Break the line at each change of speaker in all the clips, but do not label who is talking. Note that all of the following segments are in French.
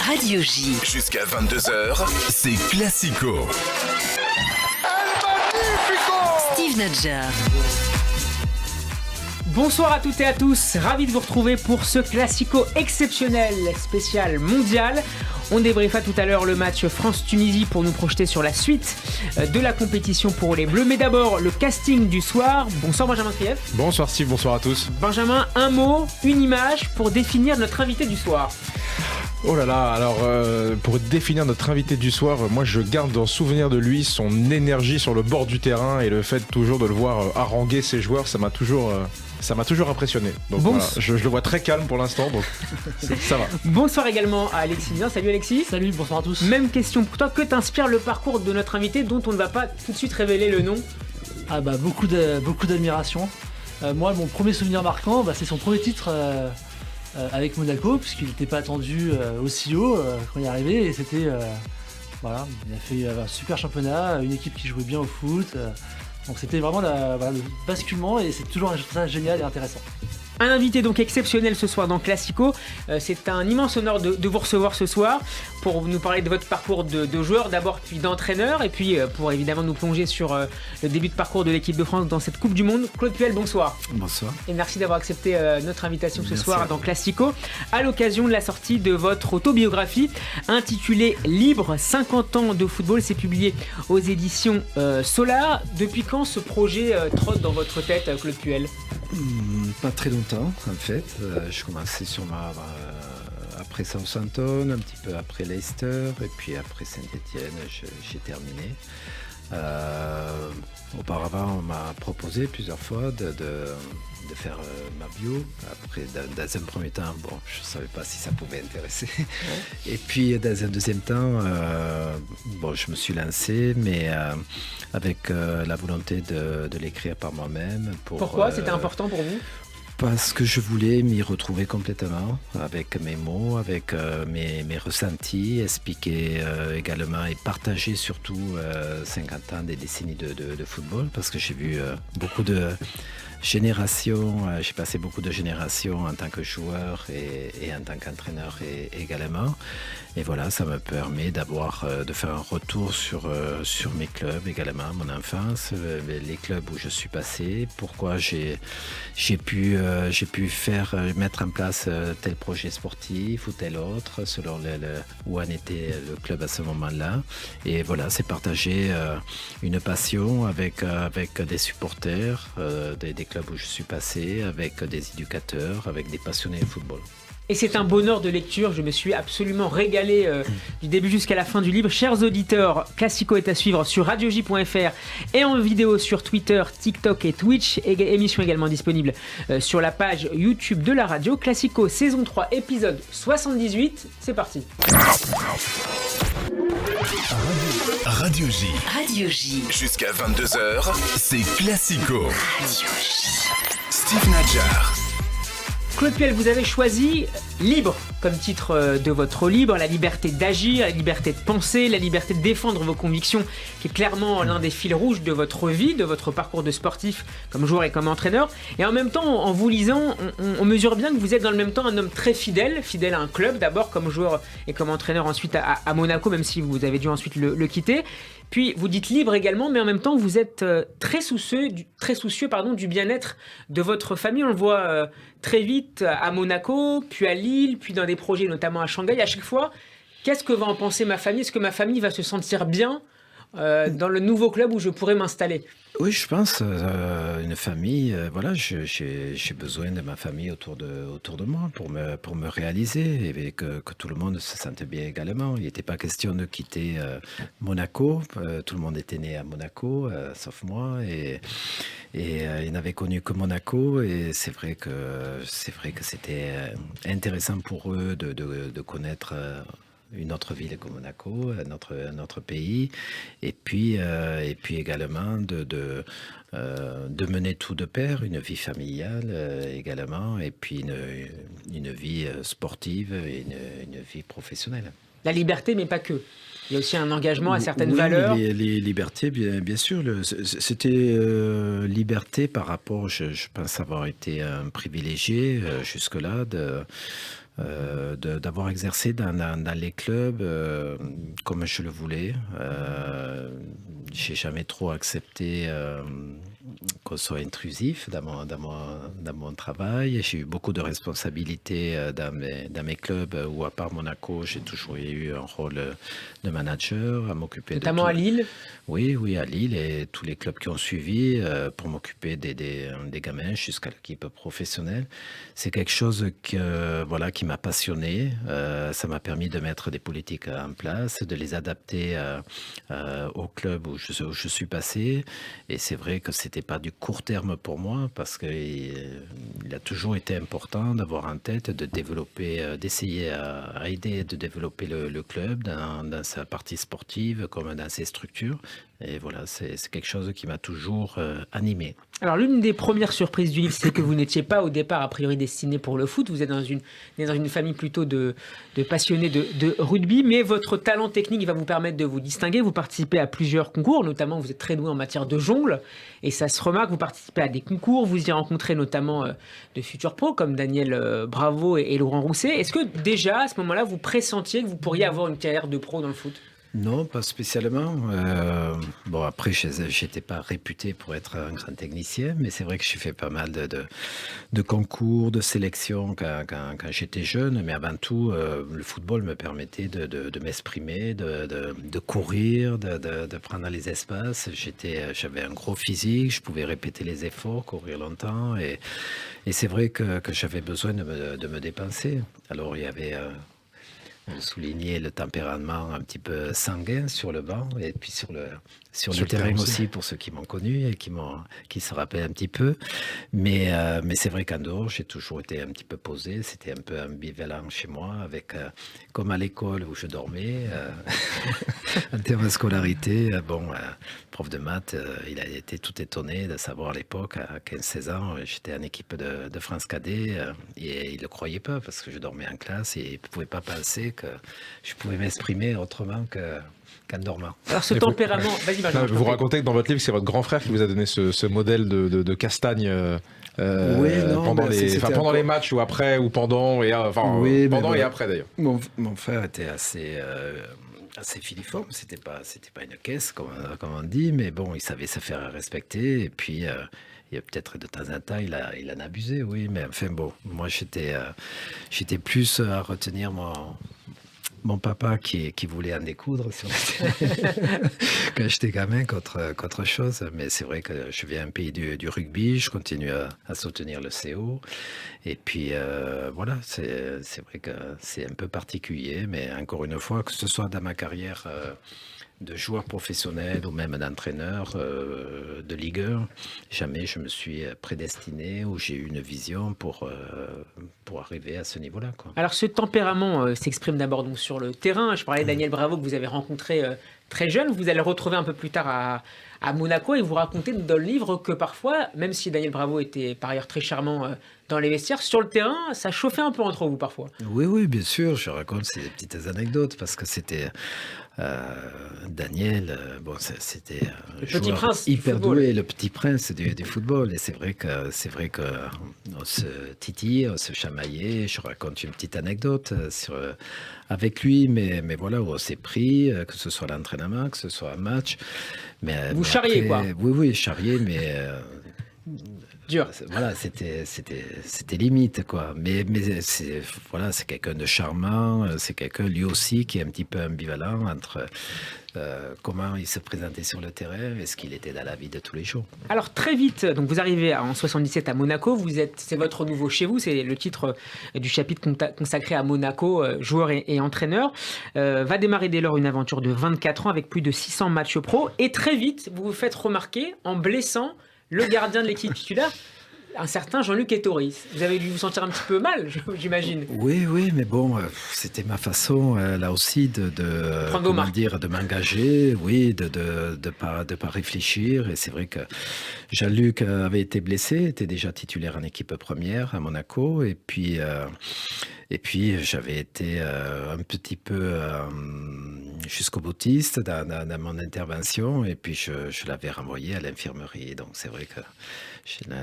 Radio J.
Jusqu'à 22h, c'est Classico.
Steve Nadjar.
Bonsoir à toutes et à tous, ravi de vous retrouver pour ce Classico exceptionnel spécial mondial. On débriefa tout à l'heure le match France-Tunisie pour nous projeter sur la suite de la compétition pour les Bleus. Mais d'abord, le casting du soir. Bonsoir Benjamin Krief.
Bonsoir Steve, bonsoir à tous.
Benjamin, un mot, une image pour définir notre invité du soir.
Oh là là, alors pour définir notre invité du soir, moi je garde en souvenir de lui son énergie sur le bord du terrain et le fait toujours de le voir haranguer ses joueurs, ça m'a toujours impressionné. Donc voilà, je le vois très calme pour l'instant, donc ça va.
Bonsoir également à Alexis Bien. Salut Alexis.
Salut, bonsoir à tous.
Même question pour toi, que t'inspire le parcours de notre invité dont on ne va pas tout de suite révéler le nom?
Ah bah beaucoup d'admiration. Moi mon premier souvenir marquant, c'est son premier titre avec Monaco, puisqu'il n'était pas attendu aussi haut quand il est arrivé, et c'était voilà, il a fait un super championnat, une équipe qui jouait bien au foot, donc c'était vraiment le basculement, et c'est toujours ça génial et intéressant.
Un invité donc exceptionnel ce soir dans Classico. C'est un immense honneur de vous recevoir ce soir pour nous parler de votre parcours de joueur d'abord, puis d'entraîneur, et puis pour évidemment nous plonger sur le début de parcours de l'équipe de France dans cette Coupe du Monde. Claude Puel, bonsoir.
Bonsoir.
Et merci d'avoir accepté notre invitation ce soir dans Classico à l'occasion de la sortie de votre autobiographie intitulée Libre, 50 ans de football. C'est publié aux éditions Solar. Depuis quand ce projet trotte dans votre tête, Claude Puel?
Pas très longtemps en fait. Je commençais sur après Southampton, un petit peu après Leicester, et puis après Saint-Etienne, j'ai terminé. Auparavant, on m'a proposé plusieurs fois de faire ma bio. Après, dans un premier temps, je ne savais pas si ça pouvait intéresser. Ouais. Et puis, dans un deuxième temps, je me suis lancé, mais avec la volonté de l'écrire par moi-même.
Pourquoi c'était important pour vous?
Parce que je voulais m'y retrouver complètement, avec mes mots, avec mes ressentis, expliquer également et partager surtout 50 ans des décennies de football, parce que j'ai vu beaucoup de générations, j'ai passé beaucoup de générations en tant que joueur et en tant qu'entraîneur également. Et voilà, ça me permet de faire un retour sur mes clubs également, mon enfance, les clubs où je suis passé, pourquoi j'ai pu mettre en place tel projet sportif ou tel autre, selon où en était le club à ce moment-là. Et voilà, c'est partager une passion avec des supporters, des clubs où je suis passé, avec des éducateurs, avec des passionnés de football.
Et c'est un bonheur de lecture, je me suis absolument régalé du début jusqu'à la fin du livre. Chers auditeurs, Classico est à suivre sur radioj.fr et en vidéo sur Twitter, TikTok et Twitch. Émission également disponible sur la page YouTube de la radio. Classico saison 3 épisode 78, c'est parti.
Radio J.
Radio J.
Jusqu'à 22h, c'est Classico.
Radio J.
Steve Nadjar.
Claude Puel, vous avez choisi Libre comme titre de votre livre, la liberté d'agir, la liberté de penser, la liberté de défendre vos convictions, qui est clairement l'un des fils rouges de votre vie, de votre parcours de sportif comme joueur et comme entraîneur. Et en même temps, en vous lisant, on mesure bien que vous êtes dans le même temps un homme très fidèle à un club, d'abord comme joueur et comme entraîneur ensuite à Monaco, même si vous avez dû ensuite le quitter. Puis vous dites libre également, mais en même temps vous êtes très soucieux du bien-être de votre famille. On le voit très vite à Monaco, puis à Lille, puis dans des projets notamment à Shanghai. À chaque fois, qu'est-ce que va en penser ma famille? Est-ce que ma famille va se sentir bien dans le nouveau club où je pourrais m'installer?
Oui, je pense, une famille, j'ai besoin de ma famille autour de moi pour me réaliser et que tout le monde se sente bien également. Il n'était pas question de quitter Monaco, tout le monde était né à Monaco, sauf moi, et ils n'avaient connu que Monaco, et c'est vrai que c'était intéressant pour eux de connaître une autre ville comme Monaco, un autre pays, et puis également de mener tout de pair, une vie familiale également, et puis une vie sportive et une vie professionnelle.
La liberté, mais pas que. Il y a aussi un engagement à certaines valeurs.
Les libertés, bien sûr. C'était liberté par rapport, je pense avoir été un privilégié jusque-là d'avoir exercé dans les clubs comme je le voulais. J'ai jamais trop accepté qu'on soit intrusif dans mon travail. J'ai eu beaucoup de responsabilités dans mes clubs où, à part Monaco, j'ai toujours eu un rôle de manager, à m'occuper
Notamment à Lille.
Oui, à Lille et tous les clubs qui ont suivi pour m'occuper des gamins jusqu'à l'équipe professionnelle. C'est quelque chose qui m'a passionné. Ça m'a permis de mettre des politiques en place, de les adapter au club où je suis passé. Et c'est vrai que c'était pas du court terme pour moi parce qu'il a toujours été important d'avoir en tête de développer, d'essayer à aider de développer le club dans sa partie sportive comme dans ses structures. Et voilà, c'est quelque chose qui m'a toujours animé.
Alors, l'une des premières surprises du livre, c'est que vous n'étiez pas au départ a priori destiné pour le foot. Vous êtes dans une famille plutôt de passionnés de rugby, mais votre talent technique va vous permettre de vous distinguer. Vous participez à plusieurs concours, notamment vous êtes très doué en matière de jongle, et ça se remarque. Vous participez à des concours, vous y rencontrez notamment de futurs pros comme Daniel Bravo et Laurent Rousset. Est-ce que déjà, à ce moment-là, vous pressentiez que vous pourriez avoir une carrière de pro dans le foot ?
Non, pas spécialement. Après, je n'étais pas réputé pour être un grand technicien, mais c'est vrai que j'ai fait pas mal de concours, de sélections quand j'étais jeune. Mais avant tout, le football me permettait de m'exprimer, de courir, de prendre les espaces. J'avais un gros physique, je pouvais répéter les efforts, courir longtemps. Et c'est vrai que j'avais besoin de me dépenser. Alors, il y avait... souligner le tempérament un petit peu sanguin sur le banc et puis sur le terrain aussi pour ceux qui m'ont connu et qui se rappellent un petit peu. Mais c'est vrai qu'en dehors, j'ai toujours été un petit peu posé. C'était un peu ambivalent chez moi, comme à l'école où je dormais. En termes de scolarité, prof de maths, il a été tout étonné de savoir à l'époque, à 15-16 ans, j'étais en équipe de France Cadet et il ne le croyait pas parce que je dormais en classe et il ne pouvait pas penser que je pouvais m'exprimer autrement qu'en dormant.
Alors ce tempérament... Vas-y, Benjamin.
Vous racontez que dans votre livre, c'est votre grand frère qui vous a donné ce modèle de castagne pendant les matchs ou après ou pendant et et après d'ailleurs.
Mon frère était assez filiforme, c'était pas une caisse comme on dit, mais bon, il savait se faire respecter et puis il y a peut-être de temps en temps il en a abusé, oui, mais enfin bon, moi j'étais plus à retenir mon papa qui voulait en découdre sur quand j'étais gamin qu'autre chose. Mais c'est vrai que je viens d'un pays du rugby, je continue à soutenir le CO. Et puis voilà, c'est vrai que c'est un peu particulier, mais encore une fois, que ce soit dans ma carrière de joueur professionnel ou même d'entraîneur de Ligue 1, jamais je me suis prédestiné ou j'ai eu une vision pour arriver à ce niveau-là, quoi.
Alors ce tempérament s'exprime d'abord donc sur le terrain. Je parlais de Daniel Bravo que vous avez rencontré très jeune. Vous allez le retrouver un peu plus tard à Monaco et vous racontez dans le livre que parfois, même si Daniel Bravo était par ailleurs très charmant dans les vestiaires, sur le terrain, ça chauffait un peu entre vous parfois.
Oui, bien sûr. Je raconte ces petites anecdotes parce que c'était... Daniel, c'était
le petit prince
hyper doué, le petit prince du football. Et c'est vrai que on se titille, on se chamaillait. Je raconte une petite anecdote avec lui, mais voilà, où on s'est pris, que ce soit l'entraînement, que ce soit un match.
Vous charriez, quoi.
Oui, charrier, mais
dur.
Voilà, c'était limite, quoi. Mais c'est quelqu'un de charmant, c'est quelqu'un lui aussi qui est un petit peu ambivalent entre comment il se présentait sur le terrain et ce qu'il était dans la vie de tous les jours.
Alors très vite, donc vous arrivez en 77 à Monaco, c'est votre nouveau chez vous, c'est le titre du chapitre consacré à Monaco, joueur et entraîneur. Va démarrer dès lors une aventure de 24 ans avec plus de 600 matchs pro et très vite vous vous faites remarquer en blessant le gardien de l'équipe titulaire, un certain Jean-Luc Ettori. Vous avez dû vous sentir un petit peu mal, j'imagine.
Oui, mais bon, c'était ma façon, là aussi, de m'engager, oui, de pas réfléchir. Et c'est vrai que Jean-Luc avait été blessé, était déjà titulaire en équipe première à Monaco. Et puis Et puis, j'avais été un petit peu jusqu'au boutiste dans mon intervention, et puis je l'avais renvoyé à l'infirmerie. Donc, c'est vrai que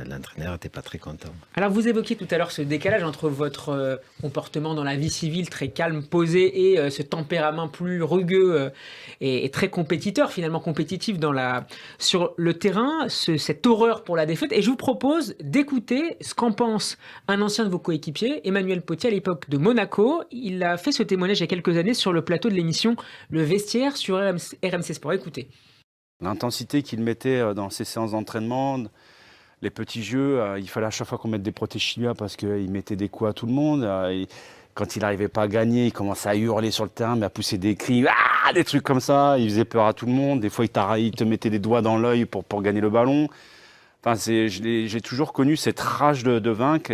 l'entraîneur n'était pas très content.
Alors vous évoquiez tout à l'heure ce décalage entre votre comportement dans la vie civile très calme, posé, et ce tempérament plus rugueux et très compétiteur, finalement compétitif sur le terrain, cette horreur pour la défaite. Et je vous propose d'écouter ce qu'en pense un ancien de vos coéquipiers, Emmanuel Potier, à l'époque de Monaco. Il a fait ce témoignage il y a quelques années sur le plateau de l'émission Le Vestiaire sur RMC Sport. Écoutez.
L'intensité qu'il mettait dans ses séances d'entraînement, les petits jeux, il fallait à chaque fois qu'on mette des protèges chinois parce qu'il mettait des coups à tout le monde. Quand il n'arrivait pas à gagner, il commençait à hurler sur le terrain, mais à pousser des cris, des trucs comme ça. Il faisait peur à tout le monde. Des fois, il te mettait des doigts dans l'œil pour gagner le ballon. Enfin, j'ai toujours connu cette rage de vaincre.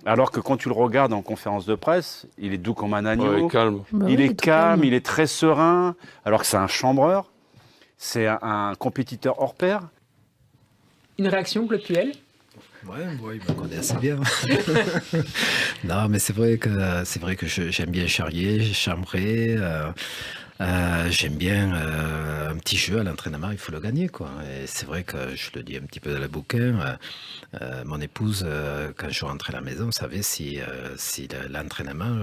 Alors que quand tu le regardes en conférence de presse, il est doux comme un agneau.
Ouais, il est calme.
Il est calme, il est très serein, alors que c'est un chambreur. C'est un compétiteur hors pair.
Une réaction, Claude Puel?
Ouais, il me connaît assez bien. Non, mais c'est vrai que j'aime bien charrier, chambrer. J'aime bien un petit jeu à l'entraînement, il faut le gagner, quoi. Et c'est vrai que je le dis un petit peu dans le bouquin. Mon épouse, quand je rentrais à la maison, savait si l'entraînement,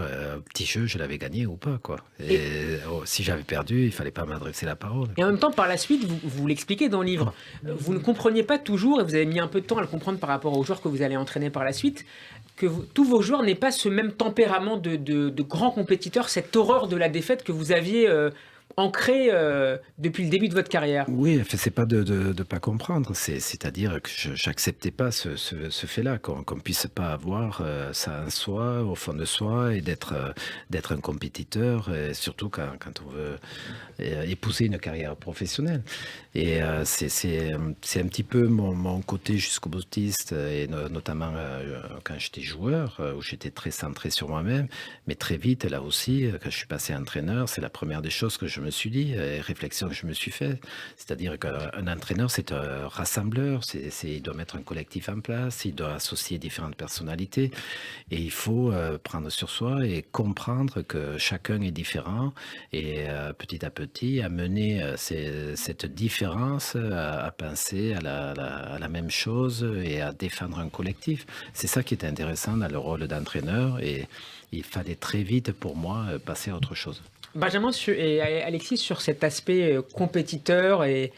petit jeu, je l'avais gagné ou pas, quoi. Et si j'avais perdu, il fallait pas m'adresser la parole.
Et en même temps, par la suite, vous l'expliquez dans le livre, vous ne compreniez pas toujours, et vous avez mis un peu de temps à le comprendre par rapport aux joueurs que vous allez entraîner par la suite, que tous vos joueurs n'aient pas ce même tempérament de grands compétiteurs, cette horreur de la défaite que vous aviez ancrée depuis le début de votre carrière.
Oui, c'est pas de pas comprendre, c'est-à-dire que j'acceptais pas ce fait-là, qu'on puisse pas avoir ça en soi, au fond de soi, et d'être un compétiteur, et surtout quand on veut épouser une carrière professionnelle. Et c'est un petit peu mon côté jusqu'au boutiste, et notamment quand j'étais joueur, où j'étais très centré sur moi-même, mais très vite, là aussi, quand je suis passé entraîneur, c'est la première des choses que je me suis dit, réflexion que je me suis fait, c'est-à-dire qu'un entraîneur, c'est un rassembleur, il doit mettre un collectif en place, il doit associer différentes personnalités, et il faut prendre sur soi et comprendre que chacun est différent, et petit à petit amener cette différence à penser à la même chose et à défendre un collectif. C'est ça qui est intéressant dans le rôle d'entraîneur, et il fallait très vite pour moi passer à autre chose.
Benjamin et Alexis, sur cet aspect compétiteur et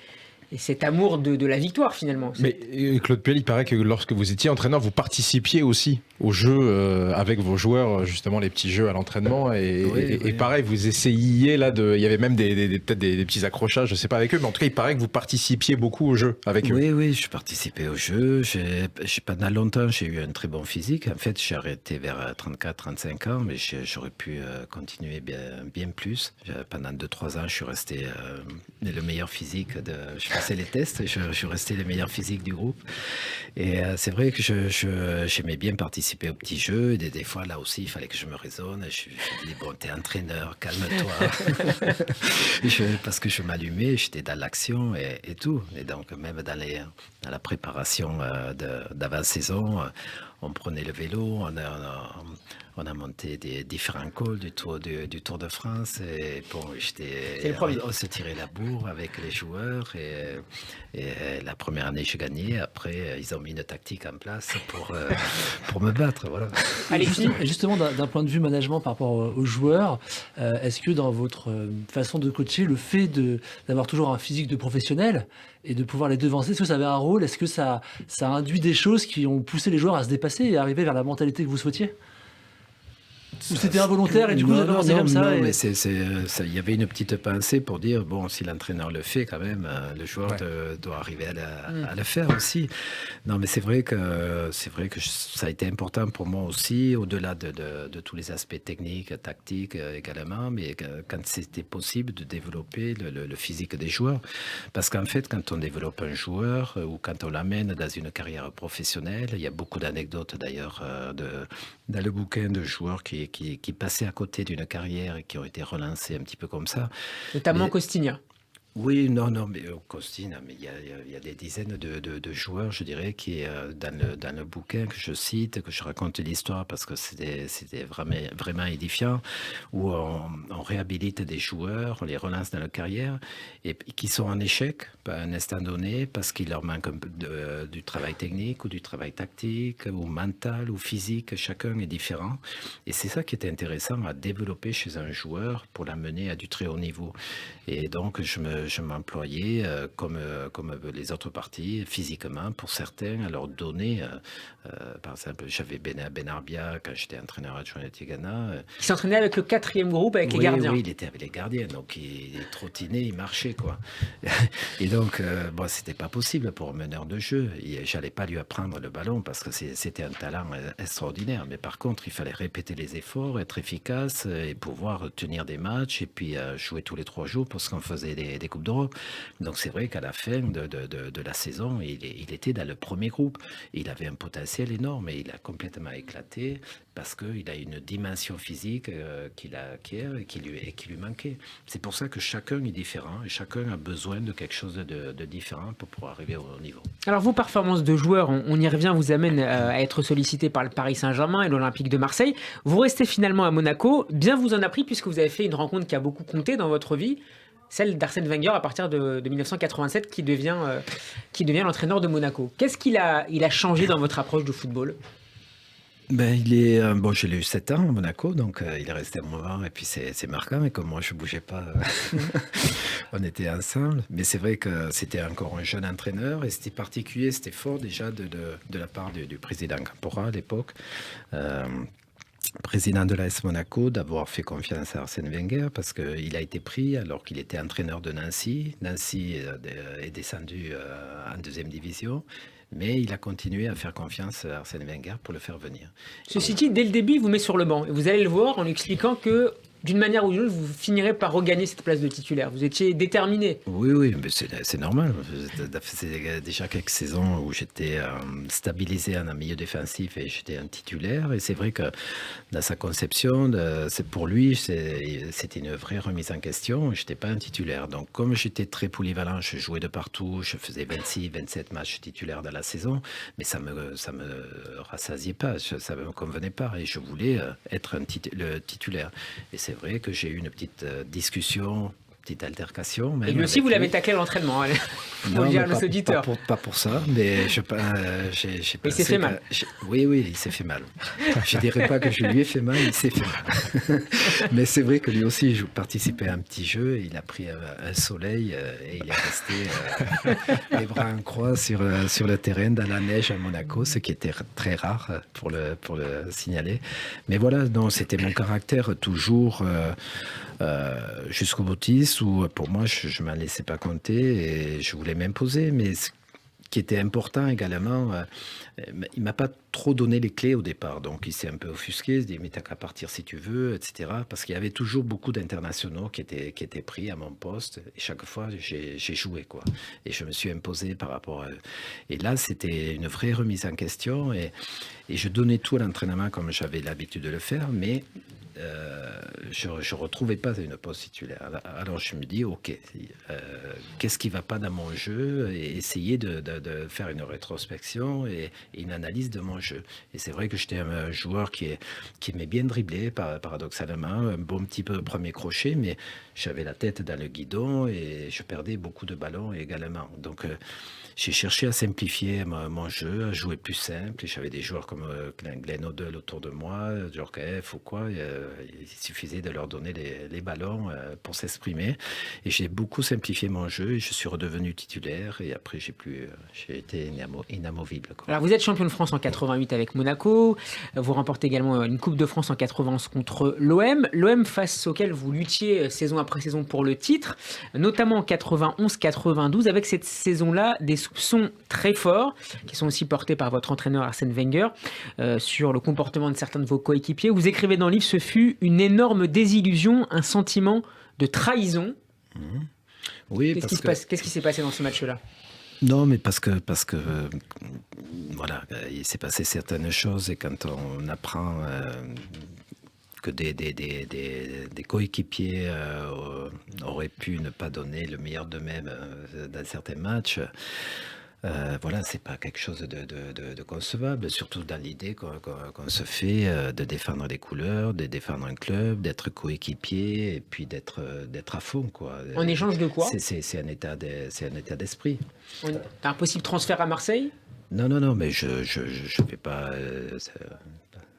cet amour de la victoire, finalement.
Mais Claude Puel, il paraît que lorsque vous étiez entraîneur, vous participiez aussi aux jeux avec vos joueurs, justement les petits jeux à l'entraînement, et pareil, vous essayiez là il y avait même peut-être des petits accrochages, je sais pas avec eux, mais en tout cas il paraît que vous participiez beaucoup aux jeux avec eux.
Oui, je participais aux jeux. Pendant longtemps, j'ai eu un très bon physique. En fait, j'ai arrêté vers 34-35 ans, mais j'aurais pu continuer bien plus. Pendant 2-3 ans, je suis resté le meilleur physique. Je passais les tests, je suis resté le meilleur physique du groupe. Et c'est vrai que j'aimais bien participer aux petits jeux. Et des fois, là aussi, il fallait que je me raisonne. Je dis, bon, t'es entraîneur, calme-toi. Parce que je m'allumais, j'étais dans l'action et tout. Et donc, même dans la préparation d'avant-saison, on prenait le vélo, on a monté des différents cols du Tour de France, et bon, on se tirait la bourre avec les joueurs, et la première année j'ai gagné. Après ils ont mis une tactique en place pour me battre, voilà.
Alexis,
justement, d'un point de vue management par rapport aux joueurs, est-ce que dans votre façon de coacher, le fait d'avoir toujours un physique de professionnel et de pouvoir les devancer, est-ce que ça avait un rôle? Est-ce que ça a induit des choses qui ont poussé les joueurs à se dépasser et à arriver vers la mentalité que vous souhaitiez? Ou c'était involontaire et du coup vous avez avancé comme ça?
Non, mais il y avait une petite pensée pour dire, bon, si l'entraîneur le fait quand même, le joueur doit arriver à le faire aussi. Non, mais c'est vrai que ça a été important pour moi aussi, au-delà de tous les aspects techniques, tactiques également, mais quand c'était possible de développer le physique des joueurs. Parce qu'en fait, quand on développe un joueur ou quand on l'amène dans une carrière professionnelle, il y a beaucoup d'anecdotes d'ailleurs dans le bouquin de joueurs qui passaient à côté d'une carrière et qui ont été relancés un petit peu comme ça.
Notamment Costinha.
Oui, non, mais Costin, mais il y a des dizaines de joueurs, je dirais, qui dans le bouquin que je cite, que je raconte l'histoire parce que c'était vraiment édifiant, où on réhabilite des joueurs, on les relance dans leur carrière, et qui sont en échec à un instant donné parce qu'il leur manque un peu du travail technique ou du travail tactique ou mental ou physique, chacun est différent. Et c'est ça qui est intéressant à développer chez un joueur pour l'amener à du très haut niveau. Et donc, je m'employais, comme les autres parties, physiquement, pour certains, à leur donner, par exemple, j'avais Benarbia, quand j'étais entraîneur adjoint à Tigana.
Il s'entraînait avec le 4e groupe, avec les gardiens.
Oui, il était avec les gardiens, donc il trottinait, il marchait, quoi. Et donc, c'était pas possible pour un meneur de jeu. J'allais pas lui apprendre le ballon, parce que c'était un talent extraordinaire. Mais par contre, il fallait répéter les efforts, être efficace, et pouvoir tenir des matchs, et puis jouer tous les 3 jours, parce qu'on faisait des Coupes d'Europe. Donc c'est vrai qu'à la fin de la saison, il était dans le premier groupe. Il avait un potentiel énorme et il a complètement éclaté parce qu'il a une dimension physique qu'il acquiert et qui lui manquait. C'est pour ça que chacun est différent et chacun a besoin de quelque chose de différent pour pouvoir arriver au haut niveau.
Alors vos performances de joueurs, on y revient, vous amène à être sollicité par le Paris Saint-Germain et l'Olympique de Marseille. Vous restez finalement à Monaco. Bien vous en a pris puisque vous avez fait une rencontre qui a beaucoup compté dans votre vie, celle d'Arsène Wenger à partir de 1987 qui devient l'entraîneur de Monaco. Qu'est-ce qu'il a changé dans votre approche du football ?
Je l'ai eu 7 ans à Monaco, donc il est resté un moment et puis c'est marquant. Et comme moi je bougeais pas, on était ensemble. Mais c'est vrai que c'était encore un jeune entraîneur et c'était particulier, c'était fort déjà de la part du président Campora à l'époque. Président de l'AS Monaco, d'avoir fait confiance à Arsène Wenger parce qu'il a été pris alors qu'il était entraîneur de Nancy. Nancy est descendu en 2e division, mais il a continué à faire confiance à Arsène Wenger pour le faire venir.
Ceci dit, dès le début, il vous met sur le banc et vous allez le voir en lui expliquant que d'une manière ou d'une autre, vous finirez par regagner cette place de titulaire. Vous étiez déterminé.
Oui, mais c'est normal. C'est déjà quelques saisons où j'étais stabilisé en un milieu défensif et j'étais un titulaire. Et c'est vrai que dans sa conception, pour lui, c'était une vraie remise en question. Je n'étais pas un titulaire. Donc, comme j'étais très polyvalent, je jouais de partout. Je faisais 26, 27 matchs titulaires dans la saison. Mais ça me rassasiait pas. Ça me convenait pas. Et je voulais être le titulaire. Et c'est vrai que j'ai eu une petite discussion, petite altercation.
Et lui aussi, vous l'avez taclé à l'entraînement, faut le dire à nos auditeurs.
Pas pour ça, mais j'ai
il s'est fait mal.
Oui, il s'est fait mal. Je ne dirais pas que je lui ai fait mal, il s'est fait mal. Mais c'est vrai que lui aussi, je participais à un petit jeu, il a pris un soleil et il est resté les bras en croix sur le terrain, dans la neige à Monaco, ce qui était très rare pour le signaler. Mais voilà, non, c'était mon caractère toujours jusqu'au boutiste, où pour moi, je ne m'en laissais pas compter et je voulais m'imposer. Mais ce qui était important également, il ne m'a pas trop donné les clés au départ. Donc, il s'est un peu offusqué, il se dit « mais t'as qu'à partir si tu veux », etc. Parce qu'il y avait toujours beaucoup d'internationaux qui étaient pris à mon poste. Et chaque fois, j'ai joué, quoi. Et je me suis imposé par rapport à eux. Et là, c'était une vraie remise en question. Et je donnais tout à l'entraînement comme j'avais l'habitude de le faire, mais je ne retrouvais pas une poste titulaire. Alors je me dis, ok, qu'est-ce qui ne va pas dans mon jeu, et essayer de faire une rétrospection et une analyse de mon jeu. Et c'est vrai que j'étais un joueur qui aimait bien dribbler, paradoxalement, un bon petit peu premier crochet, mais j'avais la tête dans le guidon et je perdais beaucoup de ballons également. Donc j'ai cherché à simplifier mon jeu, à jouer plus simple. Et j'avais des joueurs comme Glenn Hoddle autour de moi, Djorkaeff ou quoi. Il suffisait de leur donner les ballons pour s'exprimer. Et j'ai beaucoup simplifié mon jeu et je suis redevenu titulaire. Et après, j'ai été inamovible, quoi.
Alors, vous êtes champion de France en 88 avec Monaco. Vous remportez également une Coupe de France en 91 contre l'OM. L'OM face auquel vous luttiez saison après saison pour le titre, notamment en 91-92. Avec cette saison-là, des soupçons très forts, qui sont aussi portés par votre entraîneur Arsène Wenger, sur le comportement de certains de vos coéquipiers. Vous écrivez dans le livre, ce fut une énorme désillusion, un sentiment de trahison.
Oui,
Qu'est-ce qui s'est passé dans ce match-là ?
Non, mais parce que voilà, il s'est passé certaines choses et quand on apprend que des coéquipiers auraient pu ne pas donner le meilleur d'eux-mêmes dans certains matchs. Voilà, c'est pas quelque chose de concevable, surtout dans l'idée qu'on se fait de défendre les couleurs, de défendre un club, d'être coéquipier et puis d'être à fond, quoi.
En échange de quoi ?
C'est un état d'esprit.
T'as un possible transfert à Marseille ?
Non, mais je vais pas.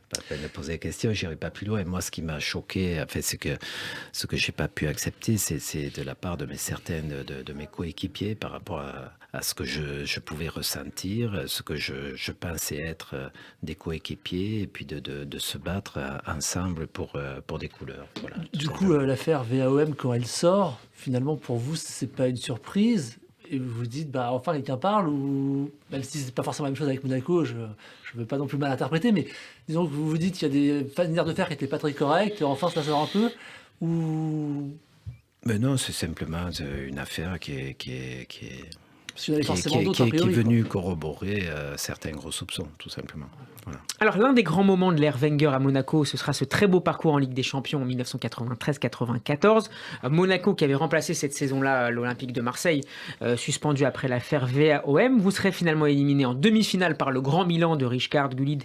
Pas la peine de poser la question, j'irai pas plus loin. Moi, ce qui m'a choqué, en fait, c'est que ce que j'ai pas pu accepter, c'est de la part de mes coéquipiers par rapport à ce que je pouvais ressentir, ce que je pensais être des coéquipiers, et puis de se battre ensemble pour des couleurs. Voilà,
Du coup, l'affaire VAOM, quand elle sort, finalement, pour vous, c'est pas une surprise. Et vous vous dites, enfin, quelqu'un parle, ou même si c'est pas forcément la même chose avec Monaco, je ne veux pas non plus mal interpréter, mais disons que vous vous dites qu'il y a des manières de faire qui n'étaient pas très correctes, et enfin, ça sort un peu, ou...
Mais non, c'est simplement une affaire qui est
Parce qu'il y en avait forcément d'autres, a priori,
qui est venu corroborer certains gros soupçons, tout simplement. Voilà.
Alors, l'un des grands moments de l'ère Wenger à Monaco, ce sera ce très beau parcours en Ligue des Champions en 1993-94. Monaco qui avait remplacé cette saison-là l'Olympique de Marseille, suspendu après l'affaire VAOM. Vous serez finalement éliminé en demi-finale par le Grand Milan de Rijkaard, Gullit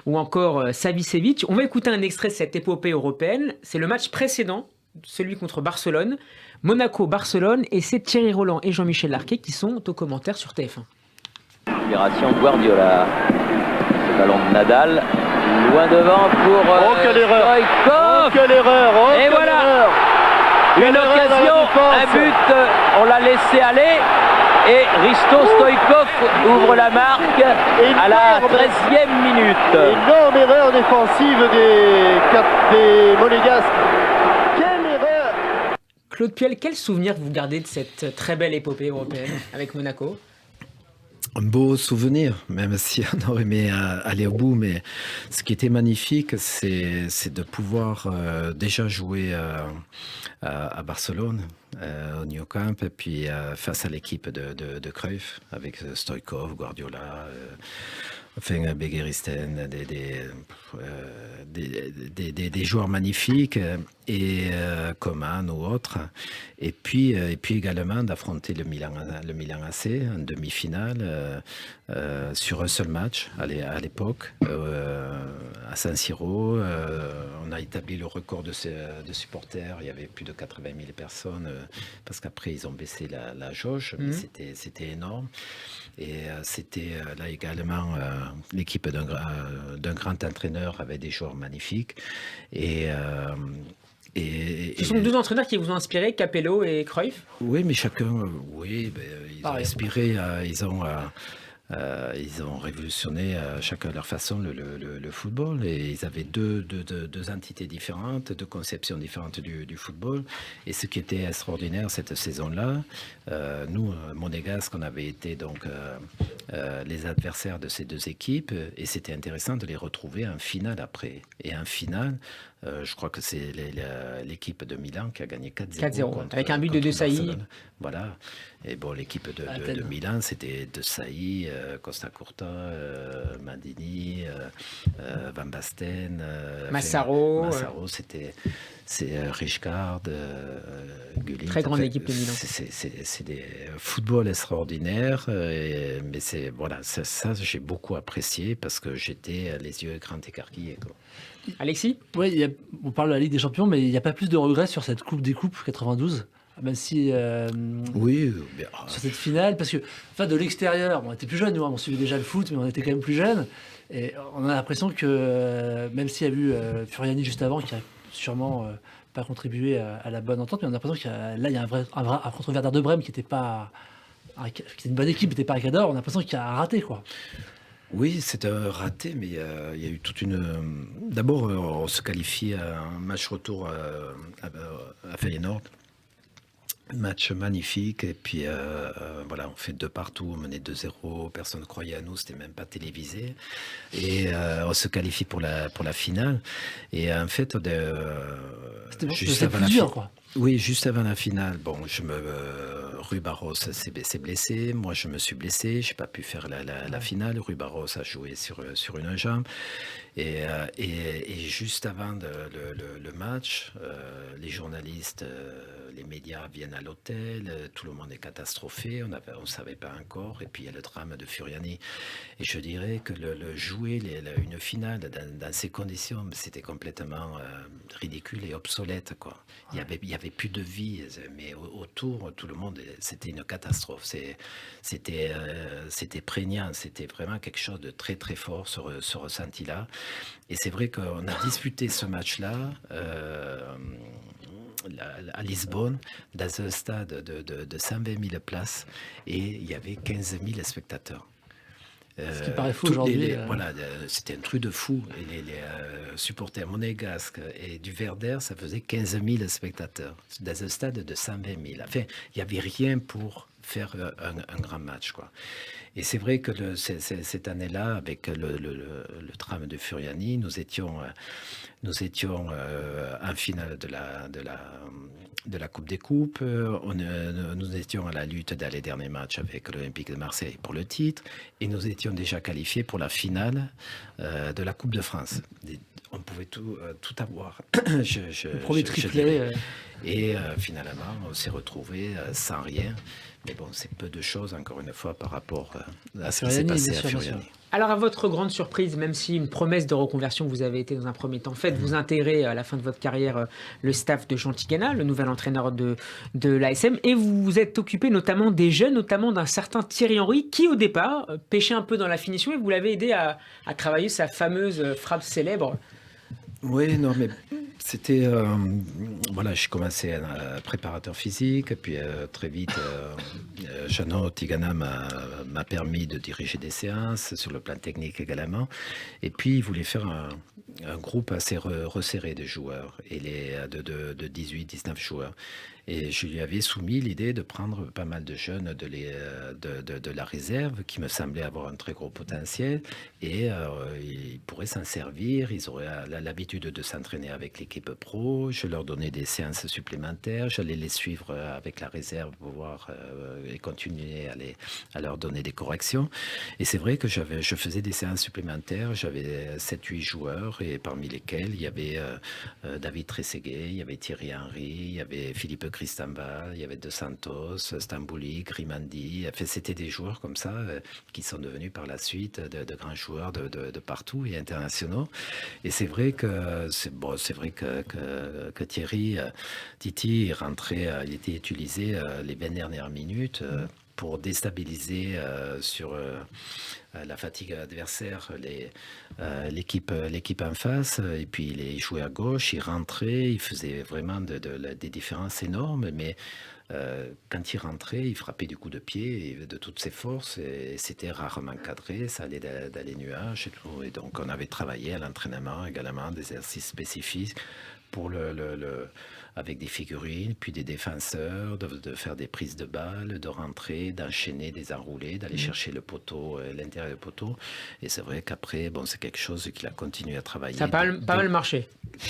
ou encore Savicevic. On va écouter un extrait de cette épopée européenne. C'est le match précédent, celui contre Barcelone. Monaco-Barcelone, et c'est Thierry Roland et Jean-Michel Larquet qui sont aux commentaires sur TF1.
Inspiration Guardiola. Ce ballon de Nadal, loin devant pour
quelle erreur!
Stoïkov.
Oh, quelle erreur! Oh,
et
quelle
voilà
erreur.
Une occasion, un but, on l'a laissé aller. Et Risto Stoïkov ouvre la marque à la 13e minute.
Énorme erreur défensive des Monégasques. Quelle erreur!
Claude Puel, quel souvenir vous gardez de cette très belle épopée européenne avec Monaco ?
Un beau souvenir, même si on aurait aimé aller au bout, mais ce qui était magnifique, c'est de pouvoir déjà jouer à Barcelone, au Nou Camp, et puis face à l'équipe de Cruyff, avec Stoïkov, Guardiola, Begueristen, des joueurs magnifiques, et Coman ou autres, et puis également d'affronter le Milan AC en demi-finale sur un seul match à l'époque à San Siro. On a établi le record de supporters, il y avait plus de 80 000 personnes, parce qu'après ils ont baissé la jauge, mais c'était énorme. Et c'était là également l'équipe d'un grand entraîneur avec des joueurs magnifiques. Ce sont
deux entraîneurs qui vous ont inspiré, Capello et Cruyff ?
Oui, mais chacun, ils ont inspiré, ils ont révolutionné chacun à leur façon le football, et ils avaient deux entités différentes, deux conceptions différentes du football. Et ce qui était extraordinaire cette saison-là, nous, Monégasque, on avait été donc les adversaires de ces deux équipes, et c'était intéressant de les retrouver en finale après. Et en finale, je crois que c'est l'équipe de Milan qui a gagné 4-0
avec un but de Desailly.
Voilà. Et bon, l'équipe de Milan, c'était Desailly, Costa Curta, Mandini, Van Basten,
Massaro,
c'est Rijkaard, Gullit.
Très grande équipe de Milan.
C'est des football extraordinaires, mais ça j'ai beaucoup apprécié parce que j'étais les yeux grands écarquillés, quoi.
Alexis ?
Oui, on parle de la Ligue des Champions, mais il n'y a pas plus de regrets sur cette Coupe des Coupes 92, même si
oui,
sur cette finale, parce que de l'extérieur, on était plus jeunes, nous, on suivait déjà le foot, mais on était quand même plus jeunes, et on a l'impression que même s'il y a eu Furiani juste avant, qui a sûrement pas contribué à la bonne entente, mais on a l'impression qu'il y a un vrai contre Werder de Brême qui était une bonne équipe, qui n'était pas un cadre, on a l'impression qu'il a raté, quoi.
Oui, c'est un raté, mais il y a eu toute une... D'abord, on se qualifie à un match retour à Feyenoord. Match magnifique, et puis on fait 2-2, on menait 2-0, personne ne croyait à nous, c'était même pas télévisé, et on se qualifie pour la finale, et en fait juste avant la finale, quoi. Oui, juste avant la finale, Rui Barros s'est blessé, moi je me suis blessé, j'ai pas pu faire la finale. Rui Barros a joué sur une jambe, Et juste avant le match, les journalistes, les médias viennent à l'hôtel, tout le monde est catastrophé, on ne savait pas encore, et puis il y a le drame de Furiani. Et je dirais que le jouer une finale dans ces conditions, c'était complètement ridicule et obsolète, quoi. Il y avait plus de vie, mais autour, tout le monde, c'était une catastrophe. C'était prégnant, c'était vraiment quelque chose de très très fort, ce ressenti-là. Et c'est vrai qu'on a disputé ce match-là à Lisbonne, dans un stade de 120 000 places, et il y avait 15 000 spectateurs.
Ce qui paraît fou aujourd'hui.
Voilà, c'était un truc de fou. Et les supporters monégasques et du Werder, ça faisait 15 000 spectateurs dans un stade de 120 000. Enfin, il n'y avait rien pour faire un grand match, quoi. Et c'est vrai que cette année-là, avec le drame de Furiani, nous étions en finale de la Coupe des Coupes. Nous étions à la lutte dans les derniers matchs avec l'Olympique de Marseille pour le titre, et nous étions déjà qualifiés pour la finale de la Coupe de France. On pouvait tout avoir.
Le premier triplé.
Et finalement, on s'est retrouvés sans rien. Mais bon, c'est peu de choses, encore une fois, par rapport à ce qui s'est passé à Furiani.
Alors, à votre grande surprise, même si une promesse de reconversion vous avez été dans un premier temps faite, vous intégrez à la fin de votre carrière le staff de Jean Tigana, le nouvel entraîneur de l'ASM, et vous vous êtes occupé notamment des jeunes, notamment d'un certain Thierry Henry, qui au départ pêchait un peu dans la finition, et vous l'avez aidé à travailler sa fameuse frappe célèbre.
Oui, non, mais c'était... voilà, je commençais préparateur physique, puis très vite, Jeannot Tigana m'a permis de diriger des séances, sur le plan technique également. Et puis, il voulait faire un groupe assez resserré de joueurs, et de 18-19 joueurs. Et je lui avais soumis l'idée de prendre pas mal de jeunes de la réserve qui me semblaient avoir un très gros potentiel, et ils pourraient s'en servir. Ils auraient l'habitude de s'entraîner avec l'équipe pro. Je leur donnais des séances supplémentaires. J'allais les suivre avec la réserve pour voir et continuer à leur donner des corrections. Et c'est vrai que je faisais des séances supplémentaires. J'avais 7-8 joueurs, et parmi lesquels il y avait David Trezeguet, il y avait Thierry Henry, il y avait Philippe Cristambal, il y avait De Santos, Stambouli, Grimandi. Enfin, c'était des joueurs comme ça qui sont devenus par la suite de grands joueurs de partout et internationaux. Et c'est vrai que Thierry, Titi rentrait, il était utilisé les 20 dernières minutes pour déstabiliser sur la fatigue adversaire l'équipe en face. Et puis il jouait à gauche, il rentrait, il faisait vraiment des différences énormes, mais quand il rentrait, il frappait du coup de pied et de toutes ses forces, et c'était rarement cadré, ça allait dans les nuages et tout. Et donc on avait travaillé à l'entraînement également des exercices spécifiques pour avec des figurines, puis des défenseurs, de faire des prises de balles, de rentrer, d'enchaîner des enroulés, d'aller chercher le poteau, l'intérieur du poteau. Et c'est vrai qu'après, c'est quelque chose qu'il a continué à travailler.
Ça a pas mal marché.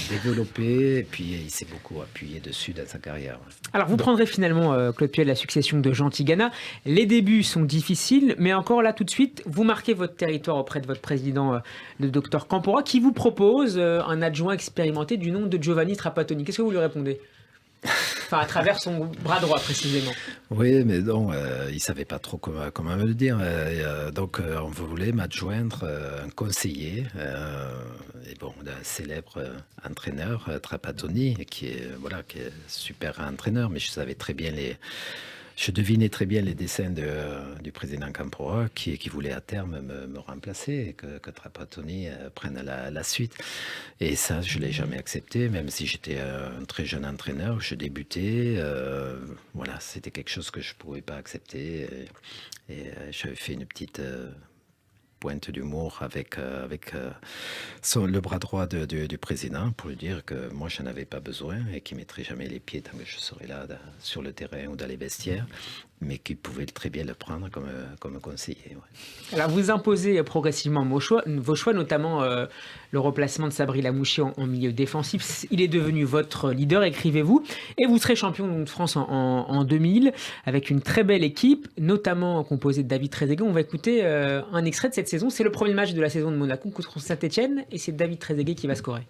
Développé, et puis il s'est beaucoup appuyé dessus dans sa carrière.
Alors, vous prendrez finalement, Claude Puel, la succession de Jean Tigana. Les débuts sont difficiles, mais encore là, tout de suite, vous marquez votre territoire auprès de votre président, le docteur Campora, qui vous propose un adjoint expérimenté du nom de Giovanni Trapattoni. Qu'est-ce que vous lui répondez ? Enfin, à travers son bras droit, précisément.
Oui, mais non, il ne savait pas trop comment me le dire. Donc, on voulait m'adjoindre un conseiller, et bon, un célèbre entraîneur, Trapattoni, qui est super entraîneur, mais je devinais très bien les dessins du président Campora qui voulait à terme me remplacer, et que Trapattoni prenne la suite. Et ça, je ne l'ai jamais accepté, même si j'étais un très jeune entraîneur, je débutais. C'était quelque chose que je ne pouvais pas accepter. Et j'avais fait une petite pointe d'humour avec le bras droit du président pour lui dire que moi je n'en avais pas besoin et qu'il ne mettrait jamais les pieds tant que je serais là sur le terrain ou dans les vestiaires. mais qui pouvait très bien le prendre comme conseiller. Ouais.
Alors vous imposez progressivement vos choix, notamment le remplacement de Sabri Lamouchi en milieu défensif. Il est devenu votre leader, écrivez-vous, et vous serez champion de France en 2000 avec une très belle équipe, notamment composée de David Trezeguet. On va écouter un extrait de cette saison. C'est le premier match de la saison de Monaco contre Saint-Etienne et c'est David Trezeguet qui va scorer.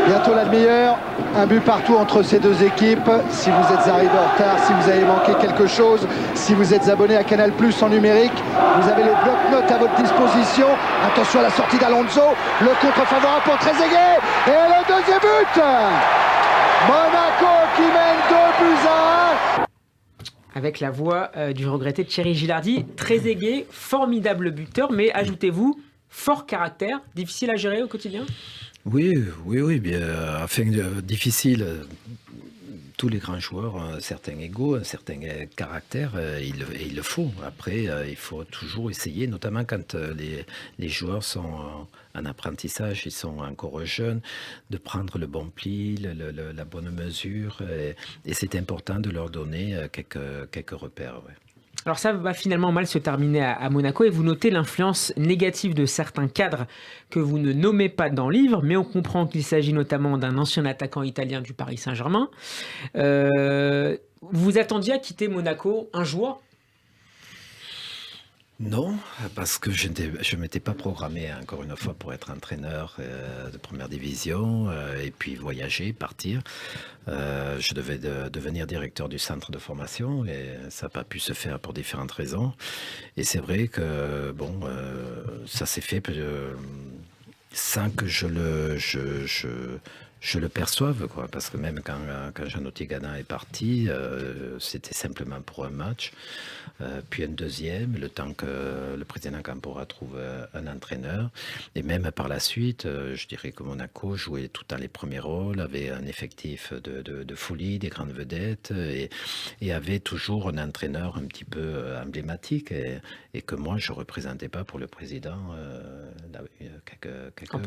Bientôt la demi-heure, un but partout entre ces deux équipes. Si vous êtes arrivé en retard, si vous avez manqué quelque chose, si vous êtes abonné à Canal+ en numérique, vous avez les blocs-notes à votre disposition. Attention à la sortie d'Alonso, le contre favorable pour Trezeguet et le deuxième but. Monaco qui mène 2-1.
Avec la voix du regretté Thierry Gilardi. Trezeguet, formidable buteur, mais ajoutez-vous, fort caractère, difficile à gérer au quotidien.
Oui, bien, difficile. Tous les grands joueurs ont un certain ego, un certain caractère, il le faut. Après, il faut toujours essayer, notamment quand les joueurs sont en apprentissage, ils sont encore jeunes, de prendre le bon pli, la bonne mesure. Et c'est important de leur donner quelques repères. Ouais.
Alors ça va finalement mal se terminer à Monaco et vous notez l'influence négative de certains cadres que vous ne nommez pas dans le livre, mais on comprend qu'il s'agit notamment d'un ancien attaquant italien du Paris Saint-Germain. Vous attendiez à quitter Monaco un jour ?
Non, parce que je ne m'étais pas programmé encore une fois pour être entraîneur de première division et puis voyager, partir. Je devais devenir directeur du centre de formation et ça n'a pas pu se faire pour différentes raisons. Et c'est vrai que ça s'est fait sans que je le perçoive, quoi, parce que même quand Jean-Nauty Gana est parti, c'était simplement pour un match, puis un deuxième, le temps que le président Campora trouve un entraîneur. Et même par la suite, je dirais que Monaco jouait tout dans les premiers rôles, avait un effectif de folie, des grandes vedettes, et avait toujours un entraîneur un petit peu emblématique, et que moi, je ne représentais pas pour le président quelqu'un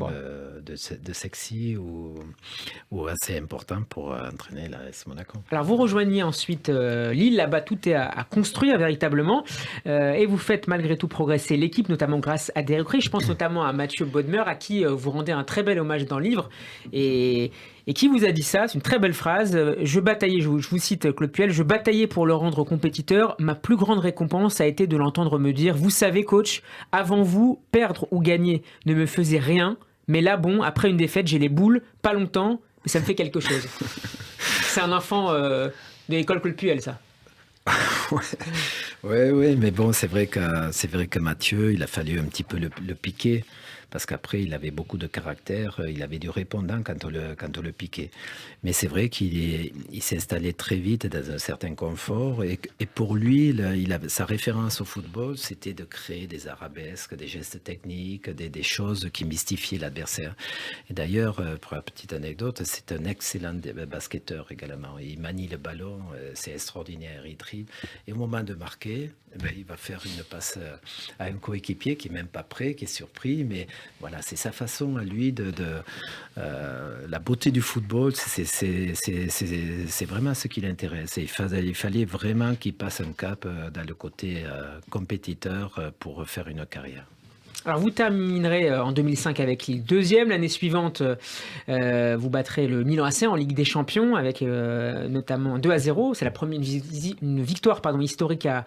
de sexy ou assez important pour entraîner l'AS Monaco.
Alors vous rejoignez ensuite Lille, là-bas tout est à construire véritablement, et vous faites malgré tout progresser l'équipe, notamment grâce à des recrues. Je pense notamment à Mathieu Bodmer, à qui vous rendez un très bel hommage dans le livre, et qui vous a dit ça, c'est une très belle phrase. Je bataillais, je vous cite Claude Puel, je bataillais pour le rendre compétiteur. Ma plus grande récompense a été de l'entendre me dire, vous savez coach, avant vous, perdre ou gagner ne me faisait rien. Mais là, bon, après une défaite, j'ai les boules, pas longtemps, mais ça me fait quelque chose. C'est un enfant de l'école Claude Puel, ça.
Ouais, mais bon, c'est vrai que Mathieu, il a fallu un petit peu le piquer, parce qu'après, il avait beaucoup de caractère, il avait du répondant quand on le piquait. Mais c'est vrai qu'il s'est installé très vite dans un certain confort, et pour lui, sa référence au football, c'était de créer des arabesques, des gestes techniques, des choses qui mystifiaient l'adversaire. Et d'ailleurs, pour la petite anecdote, c'est un excellent basketteur également. Il manie le ballon, c'est extraordinaire, il dribble. Et au moment de marquer, il va faire une passe à un coéquipier qui n'est même pas prêt, qui est surpris, mais voilà, c'est sa façon à lui la beauté du football, c'est vraiment ce qui l'intéresse. Il fallait vraiment qu'il passe un cap dans le côté compétiteur pour faire une carrière.
Alors vous terminerez en 2005 avec Lille deuxième. L'année suivante, vous battrez le Milan AC en Ligue des Champions avec notamment 2-0. C'est la première une victoire historique à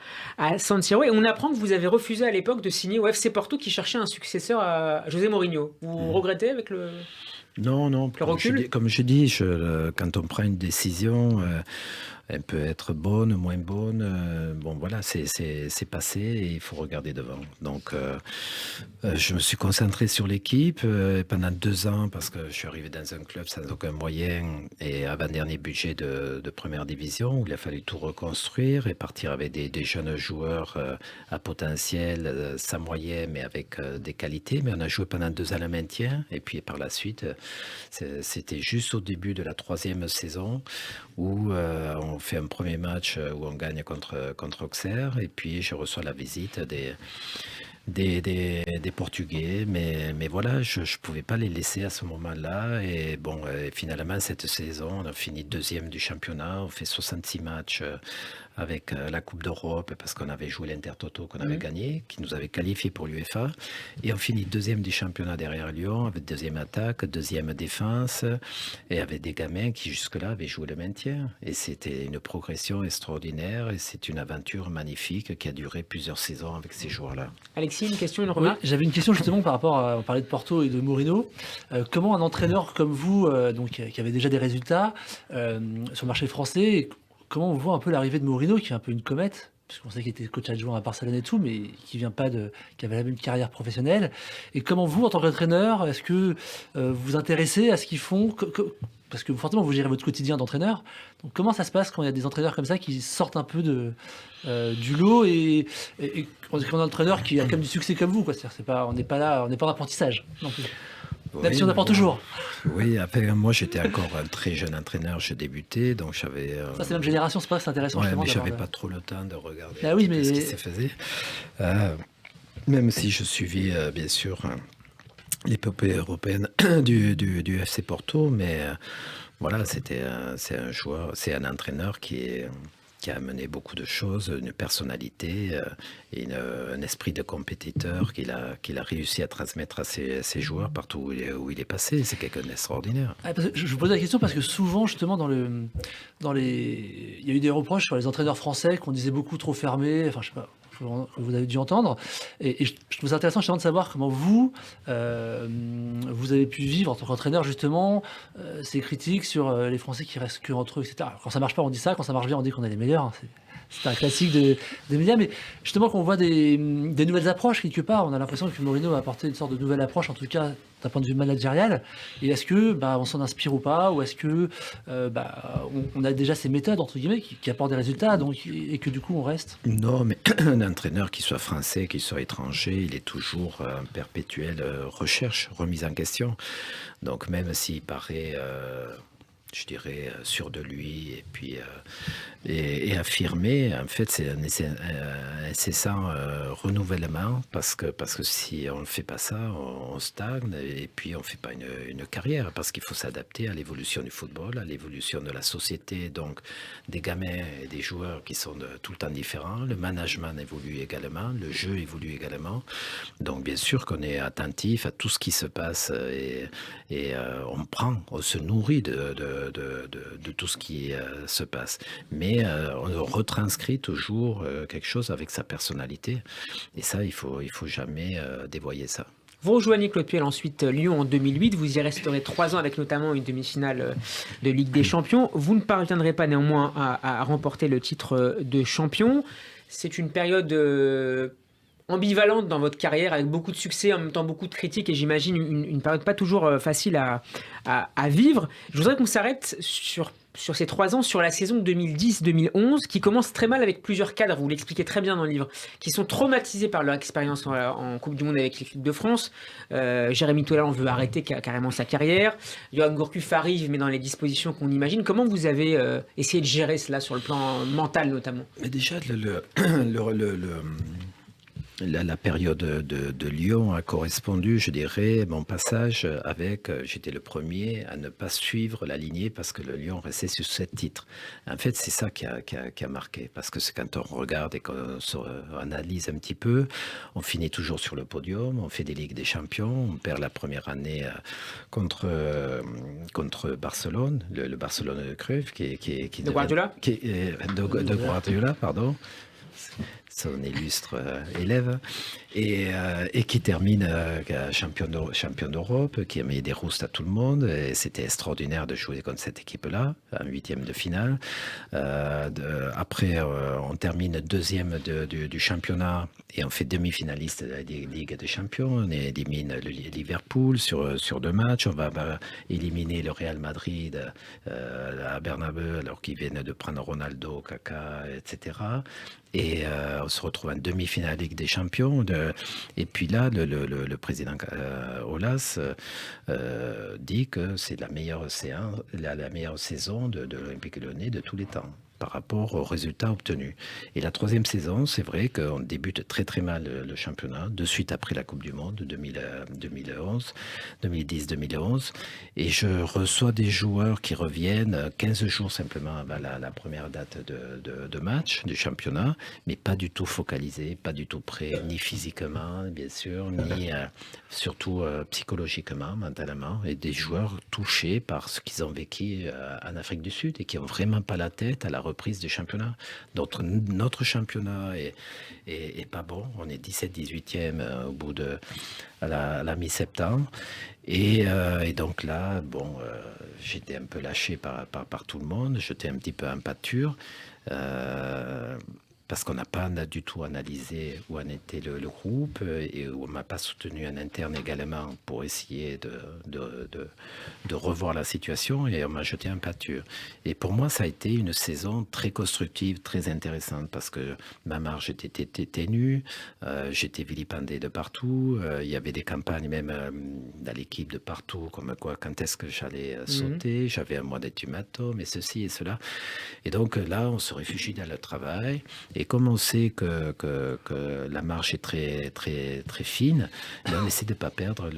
San Siro. Et on apprend que vous avez refusé à l'époque de signer au FC Porto qui cherchait un successeur à José Mourinho. Vous regrettez avec le...
Non. Comme je dis, quand on prend une décision, elle peut être bonne, moins bonne. C'est passé et il faut regarder devant. Donc, je me suis concentré sur l'équipe pendant 2 ans parce que je suis arrivé dans un club sans aucun moyen et avant-dernier budget de première division où il a fallu tout reconstruire et partir avec des jeunes joueurs à potentiel, sans moyens mais avec des qualités. Mais on a joué pendant 2 ans le maintien et puis par la suite, c'était juste au début de la 3e saison où on fait un premier match où on gagne contre Auxerre et puis je reçois la visite des Portugais, mais voilà, je ne pouvais pas les laisser à ce moment-là. Et bon, finalement, cette saison, on a fini deuxième du championnat, on fait 66 matchs avec la Coupe d'Europe, parce qu'on avait joué l'Intertoto qu'on avait gagné, qui nous avait qualifié pour l'UEFA. Et on finit deuxième du championnat derrière Lyon, avec deuxième attaque, deuxième défense, et avec des gamins qui jusque-là avaient joué le maintien. Et c'était une progression extraordinaire, et c'est une aventure magnifique qui a duré plusieurs saisons avec ces joueurs-là.
Alexis, une question, une
Oui,
remarque?
j'avais une question justement par rapport à, on parlait de Porto et de Mourinho. Comment un entraîneur comme vous, donc, qui avait déjà des résultats sur le marché français, comment on voit un peu l'arrivée de Mourinho, qui est un peu une comète, puisqu'on sait qu'il était coach adjoint à Barcelone et tout, mais qui vient pas qui avait la même carrière professionnelle. Et comment vous, en tant qu'entraîneur, est-ce que vous vous intéressez à ce qu'ils font parce que forcément, vous gérez votre quotidien d'entraîneur. Donc, comment ça se passe quand il y a des entraîneurs comme ça qui sortent un peu du lot et qu'on a un entraîneur qui a comme du succès comme vous, quoi. C'est-à-dire, on n'est pas là, on n'est pas en apprentissage non plus. Même si on apprend toujours.
Oui, après, moi j'étais encore un très jeune entraîneur, je débutais, donc j'avais...
Ça, c'est la même génération, c'est pas c'est intéressant.
Ouais,
justement,
mais j'avais
d'avoir
pas trop le temps de regarder
Ah oui, mais...
ce qui se faisait. Même si je suivis, bien sûr, l'épopée européenne du FC Porto, mais voilà, c'est un joueur, c'est un entraîneur qui a amené beaucoup de choses, une personnalité et un esprit de compétiteur qu'il a réussi à transmettre à ses joueurs partout où il est passé. C'est quelqu'un d'extraordinaire.
Je vous pose la question parce que souvent, justement, il y a eu des reproches sur les entraîneurs français qu'on disait beaucoup trop fermés. Enfin, je sais pas. Vous avez dû entendre. Et je trouve ça intéressant justement de savoir comment vous avez pu vivre en tant qu'entraîneur justement ces critiques sur les Français qui restent que entre eux, etc. Quand ça marche pas, on dit ça. Quand ça marche bien, on dit qu'on est les meilleurs. C'est un classique des médias. Mais justement, quand on voit des nouvelles approches, quelque part, on a l'impression que Mourinho a apporté une sorte de nouvelle approche, en tout cas d'un point de vue managérial. Et est-ce que on s'en inspire ou pas, ou est-ce que on a déjà ces méthodes entre guillemets qui apportent des résultats, donc et que du coup on reste?
Non, mais un entraîneur qui soit français, qui soit étranger, il est toujours en perpétuelle recherche, remise en question. Donc même s'il paraît je dirais, sûr de lui et puis et affirmé. En fait, c'est un incessant renouvellement parce que si on ne fait pas ça, on stagne et puis on ne fait pas une carrière parce qu'il faut s'adapter à l'évolution du football, à l'évolution de la société, donc des gamins et des joueurs qui sont tout le temps différents. Le management évolue également, le jeu évolue également. Donc bien sûr qu'on est attentif à tout ce qui se passe et on se nourrit de tout ce qui se passe. Mais on retranscrit toujours quelque chose avec sa personnalité. Et ça, il faut jamais dévoyer ça.
Vous rejoignez Claude Puel ensuite Lyon en 2008. Vous y resterez 3 ans avec notamment une demi-finale de Ligue des Champions. Vous ne parviendrez pas néanmoins à remporter le titre de champion. C'est une période ambivalente dans votre carrière avec beaucoup de succès, en même temps beaucoup de critiques et j'imagine une période pas toujours facile à vivre. Je voudrais qu'on s'arrête sur ces 3 ans, sur la saison 2010-2011 qui commence très mal avec plusieurs cadres, vous l'expliquez très bien dans le livre, qui sont traumatisés par leur expérience en Coupe du Monde avec l'équipe de France. Jérémy Tolan veut arrêter carrément sa carrière. Johan Gourcuff arrive mais dans les dispositions qu'on imagine. Comment vous avez essayé de gérer cela sur le plan mental notamment?
Mais déjà, la période de Lyon a correspondu, je dirais, mon passage avec... J'étais le premier à ne pas suivre la lignée parce que le Lyon restait sur 7 titres. En fait, c'est ça qui a marqué. Parce que c'est quand on regarde et qu'on analyse un petit peu, on finit toujours sur le podium, on fait des Ligues des Champions, on perd la première année contre Barcelone, le Barcelone de Cruyff,
de Guardiola
de Guardiola, pardon. Son illustre élève, et qui termine champion d'Europe, qui a mis des roustes à tout le monde. Et c'était extraordinaire de jouer contre cette équipe-là, en 8e de finale. Après, on termine 2e du championnat et on fait demi-finaliste de la Ligue des Champions. On élimine le Liverpool sur 2 matchs. On va éliminer le Real Madrid à Bernabeu alors qu'ils viennent de prendre Ronaldo, Kaka, etc. Et on se retrouve en demi-finale Ligue des Champions. Et puis là, le président Aulas dit que c'est la meilleure saison de l'Olympique Lyonnais de tous les temps. par rapport aux résultats obtenus. Et la troisième saison, c'est vrai qu'on débute très très mal le championnat, de suite après la Coupe du Monde 2010-2011. Et je reçois des joueurs qui reviennent 15 jours simplement avant la première date de match du championnat, mais pas du tout focalisés, pas du tout prêts, ni physiquement, bien sûr, ni surtout psychologiquement, mentalement, et des joueurs touchés par ce qu'ils ont vécu en Afrique du Sud et qui n'ont vraiment pas la tête à la reprise du championnat. Notre championnat est pas bon, on est 17-18e au bout à la mi-septembre. Et donc là, j'étais un peu lâché par tout le monde, j'étais un petit peu en pâture. Parce qu'on n'a pas du tout analysé où en était le groupe et où on m'a pas soutenu en interne également pour essayer de revoir la situation, et on m'a jeté en pâture. Et pour moi, ça a été une saison très constructive, très intéressante, parce que ma marge était ténue, j'étais vilipendé de partout, il y avait des campagnes même dans l'équipe de partout, comme quoi, quand est-ce que j'allais sauter, j'avais un mois d'ultimatum et ceci et cela. Et donc là, on se réfugie dans le travail. Et comme on sait que la marche est très, très, très fine, on essaie de ne pas perdre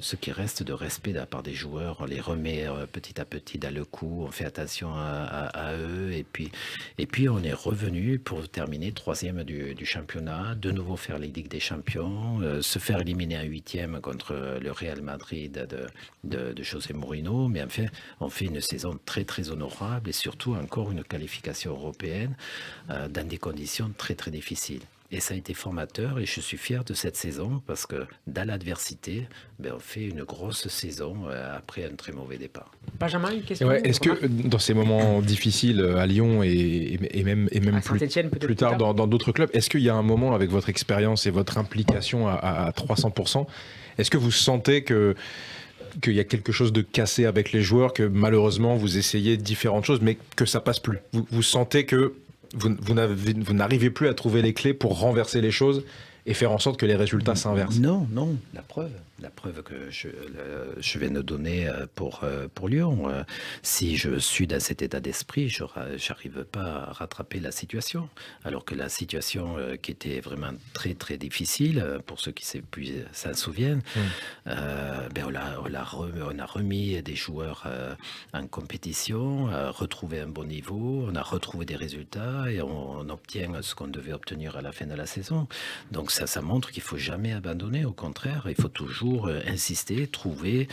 ce qui reste de respect de la part des joueurs. On les remet petit à petit dans le coup, on fait attention à eux. Et puis on est revenu pour terminer 3e du championnat, de nouveau faire les Ligues des Champions, se faire éliminer en 8e contre le Real Madrid de José Mourinho. Mais enfin, on fait une saison très, très honorable et surtout encore une qualification européenne dans des conditions très très difficiles. Et ça a été formateur et je suis fier de cette saison parce que dans l'adversité, on fait une grosse saison après un très mauvais départ.
Benjamin, une question?
Ouais, est-ce que dans ces moments difficiles à Lyon et même plus tard dans d'autres clubs, est-ce qu'il y a un moment avec votre expérience et votre implication à 300%, est-ce que vous sentez qu'il y a quelque chose de cassé avec les joueurs, que malheureusement vous essayez différentes choses mais que ça passe plus? Vous sentez que vous n'arrivez plus à trouver les clés pour renverser les choses et faire en sorte que les résultats s'inversent?
Non, la preuve que je viens de donner pour Lyon. Si je suis dans cet état d'esprit, je n'arrive pas à rattraper la situation. Alors que la situation qui était vraiment très très difficile, pour ceux qui s'en souviennent, on a remis des joueurs en compétition, retrouvé un bon niveau, on a retrouvé des résultats et on obtient ce qu'on devait obtenir à la fin de la saison. Donc ça montre qu'il ne faut jamais abandonner, au contraire, il faut toujours insister, trouver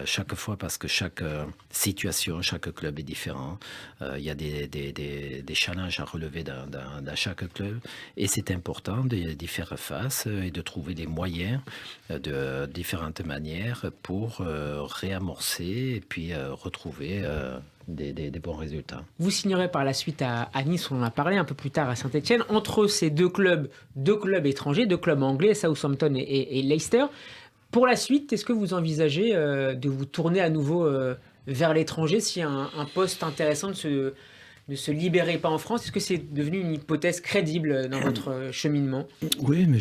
chaque fois, parce que chaque situation, chaque club est différent. Il y a des challenges à relever dans chaque club et c'est important d'y faire face et de trouver des moyens de différentes manières pour réamorcer et puis retrouver des bons résultats.
Vous signerez par la suite à Nice, on en a parlé un peu plus tard à Saint-Etienne. Entre ces deux clubs étrangers, deux clubs anglais, Southampton et Leicester. Pour la suite, est-ce que vous envisagez de vous tourner à nouveau vers l'étranger si un poste intéressant ne se libérait pas en France? Est-ce que c'est devenu une hypothèse crédible dans votre cheminement?
Oui, mais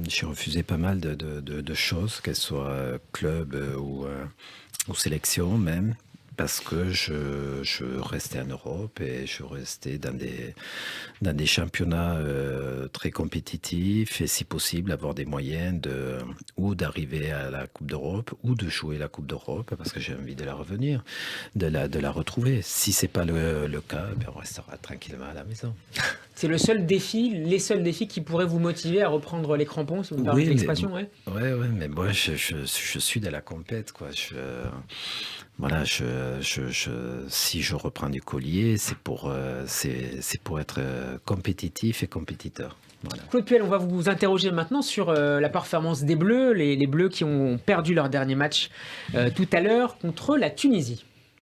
j'ai refusé pas mal de choses, qu'elles soient club ou sélection même. Parce que je restais en Europe et je restais dans des championnats très compétitifs et si possible avoir des moyens ou d'arriver à la Coupe d'Europe ou de jouer la Coupe d'Europe parce que j'ai envie de la revenir, de la retrouver. Si c'est pas le cas, on restera tranquillement à la maison.
C'est les seuls défis qui pourraient vous motiver à reprendre les crampons, si vous me permettez l'expression, ouais.
Ouais, mais moi je suis de la compète, quoi. Si je reprends du collier, c'est pour être compétitif et compétiteur. Voilà.
Claude Puel, on va vous interroger maintenant sur la performance des Bleus, les Bleus qui ont perdu leur dernier match tout à l'heure contre la Tunisie.